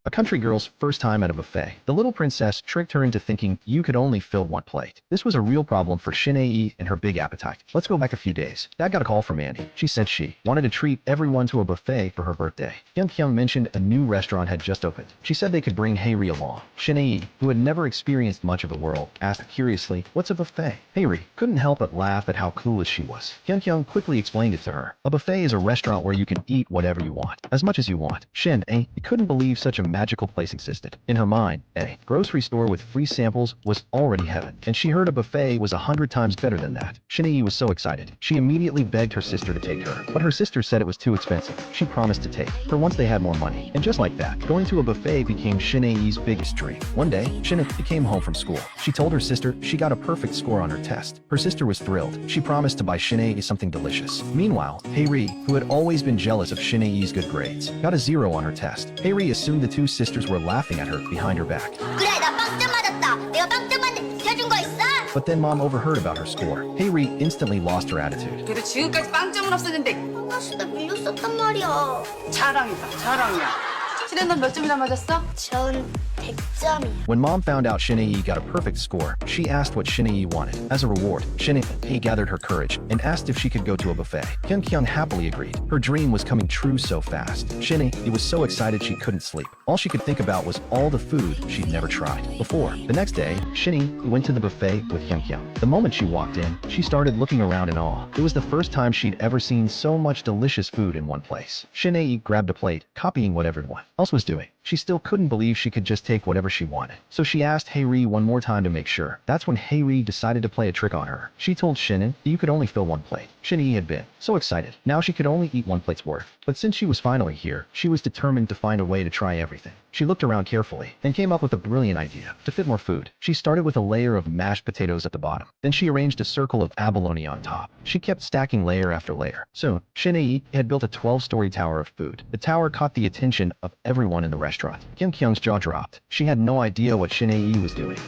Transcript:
A country girl's first time at a buffet. The little princess tricked her into thinking you could only fill one plate. This was a real problem for Shin-Ae and her big appetite. Let's go back a few days. Dad got a call from Annie. She said she wanted to treat everyone to a buffet for her birthday. Hyun mentioned a new restaurant had just opened. She said they could bring Haeri along. Shin-Ae, who had never experienced much of the world, asked curiously, "What's a buffet?" Haeri couldn't help but laugh at how clueless she was. Hyun quickly explained it to her. A buffet is a restaurant where you can eat whatever you want, as much as you want. Shin-Ae couldn't believe such a magical place existed. In her mind, a grocery store with free samples was already heaven, and she heard a buffet was 100 times better than that. Shin-Ae was so excited. She immediately begged her sister to take her, but her sister said it was too expensive. She promised to take her once they had more money. And just like that, going to a buffet became Shin-Ae's biggest dream. One day, Shin-Ae came home from school. She told her sister she got a perfect score on her test. Her sister was thrilled. She promised to buy Shin-Ae something delicious. Meanwhile, Haeri, who had always been jealous of Shin-Ae's good grades, got a 0 on her test. Haeri assumed the two sisters were laughing at her behind her back. 그래, 나 빵점 맞았다. 내가 빵점 맞는데 지켜준 거 있어? But then mom overheard about her score. Haeri instantly lost her attitude. 그래도 지금까지 빵점은 없었는데 사실 나 밀렸었단 말이야. 자랑이다 자랑이야. 실은 넌 몇 점이나 맞았어? 전 100점이야. When mom found out Shin-Ae got a perfect score, she asked what Shin-Ae wanted. As a reward, Shin-Ae gathered her courage and asked if she could go to a buffet. Hyun happily agreed. Her dream was coming true so fast. Shin-Ae was so excited she couldn't sleep. All she could think about was all the food she'd never tried before. The next day, Shin-Ae went to the buffet with Hyun. The moment she walked in, she started looking around in awe. It was the first time she'd ever seen so much delicious food in one place. Shin-Ae grabbed a plate, copying what everyone else was doing. She still couldn't believe she could just take whatever she wanted. So she asked Haeri one more time to make sure. That's when Haeri decided to play a trick on her. She told Shin-Ae you could only fill one plate. Shin-Ae had been so excited. Now she could only eat one plate's worth. But since she was finally here, she was determined to find a way to try everything. She looked around carefully and came up with a brilliant idea. To fit more food, she started with a layer of mashed potatoes at the bottom. Then she arranged a circle of abalone on top. She kept stacking layer after layer. Soon, Shin-Ae had built a 12-story tower of food. The tower caught the attention of everyone in the restaurant. Hyun's jaw dropped. She had no idea what Shin-Ae was doing.